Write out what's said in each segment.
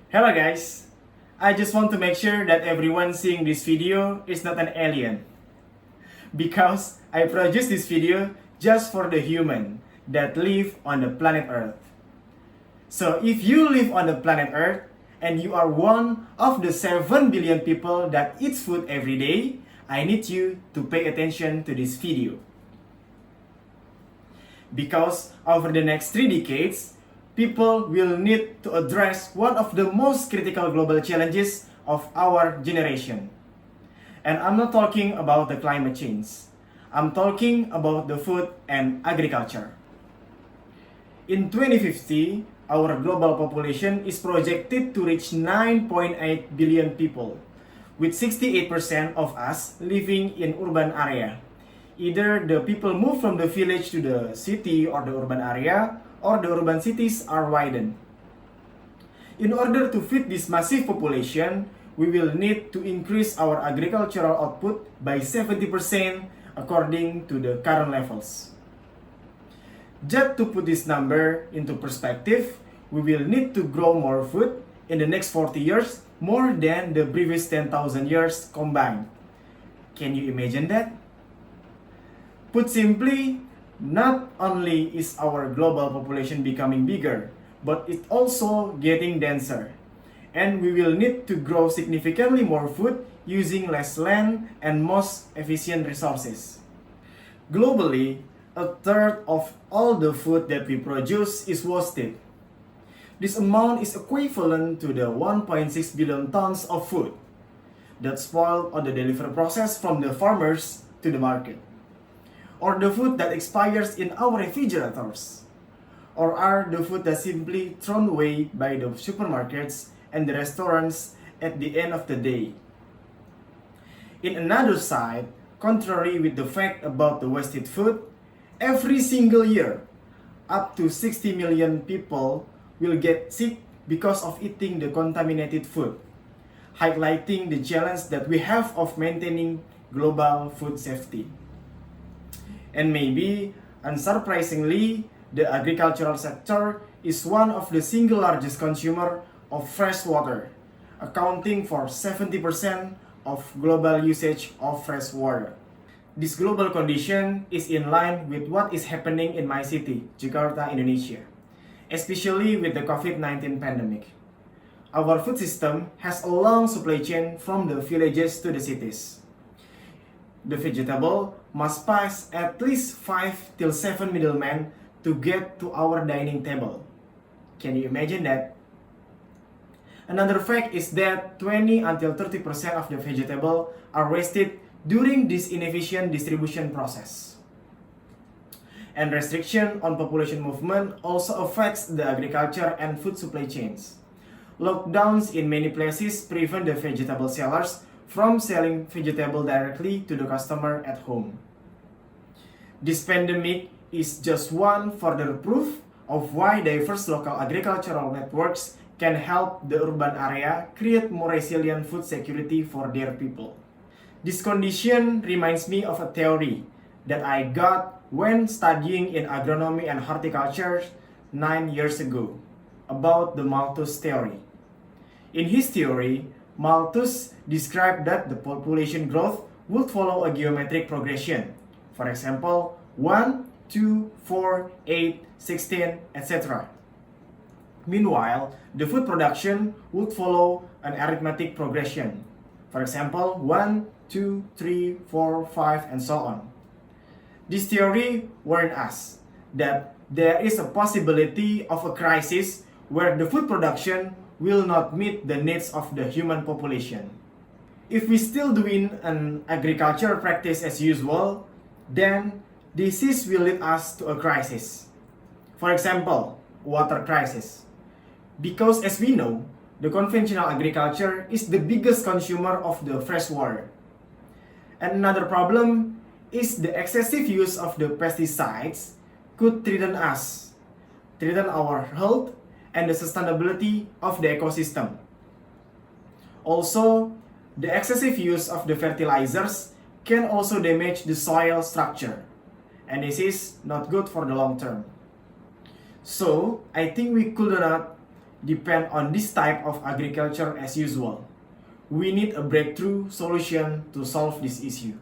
Hello guys! I just want to make sure that everyone seeing this video is not an alien. Because I produced this video just for the human that live on the planet Earth. So if you live on the planet Earth and you are one of the 7 billion people that eats food every day, I need you to pay attention to this video. Because over the next 3 decades, people will need to address one of the most critical global challenges of our generation. And I'm not talking about the climate change. I'm talking about the food and agriculture. In 2050, our global population is projected to reach 9.8 billion people, with 68% of us living in urban area. Either the people move from the village to the city or the urban area, or the urban cities are widened. In order to feed this massive population, we will need to increase our agricultural output by 70% according to the current levels. Just to put this number into perspective, we will need to grow more food in the next 40 years more than the previous 10,000 years combined. Can you imagine that? Put simply, not only is our global population becoming bigger, but it's also getting denser. And we will need to grow significantly more food using less land and most efficient resources. Globally, a third of all the food that we produce is wasted. This amount is equivalent to the 1.6 billion tons of food that spoiled on the delivery process from the farmers to the market, or the food that expires in our refrigerators, or are the food that simply thrown away by the supermarkets and the restaurants at the end of the day. In another side, contrary with the fact about the wasted food, every single year, up to 60 million people will get sick because of eating the contaminated food, highlighting the challenge that we have of maintaining global food safety. And maybe, unsurprisingly, the agricultural sector is one of the single largest consumer of fresh water, accounting for 70% of global usage of fresh water. This global condition is in line with what is happening in my city, Jakarta, Indonesia, especially with the COVID-19 pandemic. Our food system has a long supply chain from the villages to the cities. The vegetable must pass at least 5 till 7 middlemen to get to our dining table. Can you imagine that? Another fact is that 20 until 30% of the vegetable are wasted during this inefficient distribution process. And restriction on population movement also affects the agriculture and food supply chains. Lockdowns in many places prevent the vegetable sellers from selling vegetable directly to the customer at home. This pandemic is just one further proof of why diverse local agricultural networks can help the urban area create more resilient food security for their people. This condition reminds me of a theory that I got when studying in agronomy and horticulture 9 years ago about the Malthus theory. In his theory, Malthus described that the population growth would follow a geometric progression. For example, 1, 2, 4, 8, 16, etc. Meanwhile, the food production would follow an arithmetic progression. For example, 1, 2, 3, 4, 5, and so on. This theory warned us that there is a possibility of a crisis where the food production will not meet the needs of the human population. If we still doing an agriculture practice as usual, then disease will lead us to a crisis. For example, water crisis. Because as we know, the conventional agriculture is the biggest consumer of the fresh water. And another problem is the excessive use of the pesticides could threaten us, threaten our health and the sustainability of the ecosystem. Also, the excessive use of the fertilizers can also damage the soil structure, and this is not good for the long term. So, I think we could not depend on this type of agriculture as usual. We need a breakthrough solution to solve this issue.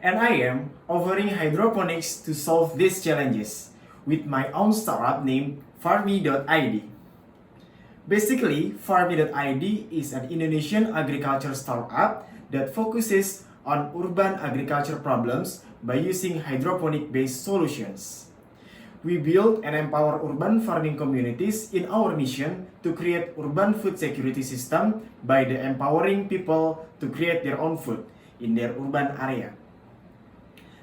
And I am offering hydroponics to solve these challenges with my own startup named Farmi.id. Basically, Farmi.id is an Indonesian agriculture startup that focuses on urban agriculture problems by using hydroponic-based solutions. We build and empower urban farming communities in our mission to create urban food security system by empowering people to create their own food in their urban area.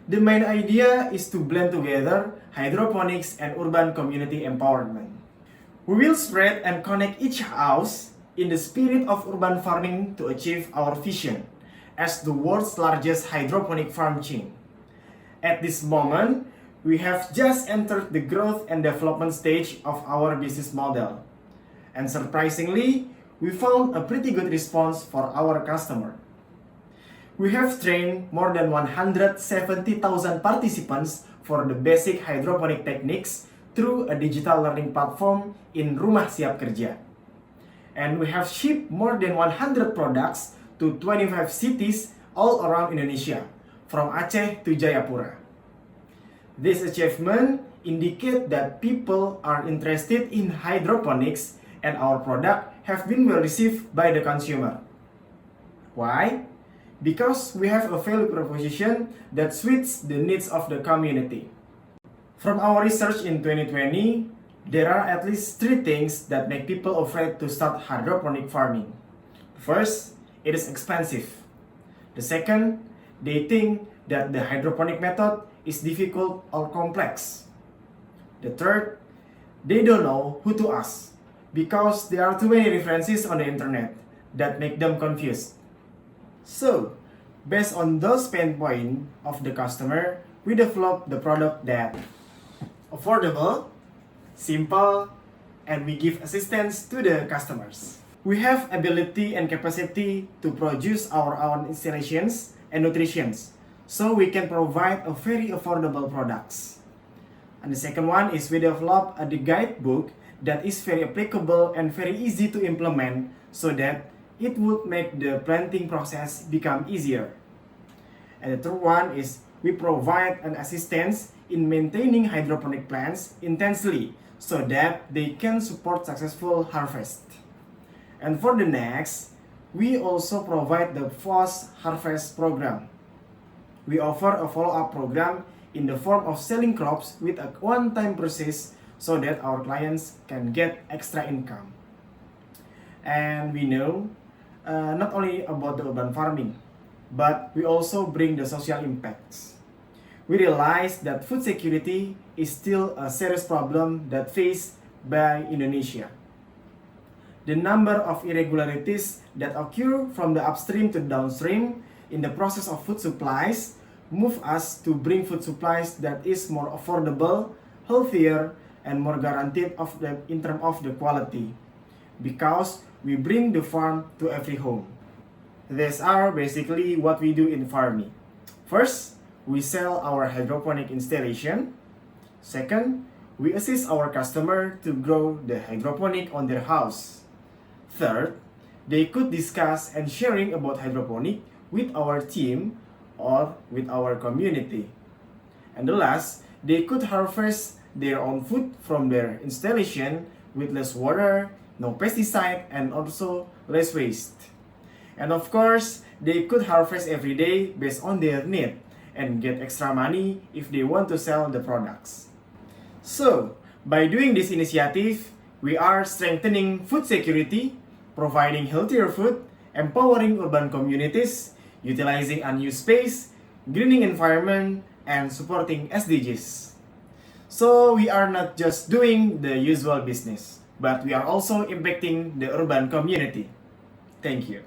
The main idea is to blend together hydroponics and urban community empowerment. We will spread and connect each house in the spirit of urban farming to achieve our vision as the world's largest hydroponic farm chain. At this moment, we have just entered the growth and development stage of our business model. And surprisingly, we found a pretty good response for our customer. We have trained more than 170,000 participants for the basic hydroponic techniques through a digital learning platform in Rumah Siap Kerja. And we have shipped more than 100 products to 25 cities all around Indonesia, from Aceh to Jayapura. This achievement indicates that people are interested in hydroponics and our product have been well received by the consumer. Why? Because we have a value proposition that suits the needs of the community. From our research in 2020, there are at least 3 things that make people afraid to start hydroponic farming. First, it is expensive. The second, they think that the hydroponic method is difficult or complex. The third, they don't know who to ask because there are too many references on the internet that make them confused. So, based on those pain points of the customer, we developed the product that affordable, simple, and we give assistance to the customers. We have ability and capacity to produce our own installations and nutritions, so we can provide a very affordable products. And the second one is we develop the guidebook that is very applicable and very easy to implement so that it would make the planting process become easier. And the third one is we provide an assistance in maintaining hydroponic plants intensely so that they can support successful harvest. And for the next, we also provide the post-harvest program. We offer a follow-up program in the form of selling crops with a one-time process so that our clients can get extra income. And we know not only about the urban farming, but we also bring the social impacts. We realize that food security is still a serious problem that faced by Indonesia. The number of irregularities that occur from the upstream to downstream in the process of food supplies move us to bring food supplies that is more affordable, healthier, and more guaranteed in terms of the quality, because we bring the farm to every home. These are basically what we do in Farmi. First, we sell our hydroponic installation. Second, we assist our customer to grow the hydroponic on their house. Third, they could discuss and sharing about hydroponic with our team or with our community. And the last, they could harvest their own food from their installation with less water, no pesticide, and also less waste. And of course, they could harvest every day based on their need and get extra money if they want to sell the products. So, by doing this initiative, we are strengthening food security, providing healthier food, empowering urban communities, utilizing unused space, greening environment, and supporting SDGs. So we are not just doing the usual business, but we are also impacting the urban community. Thank you.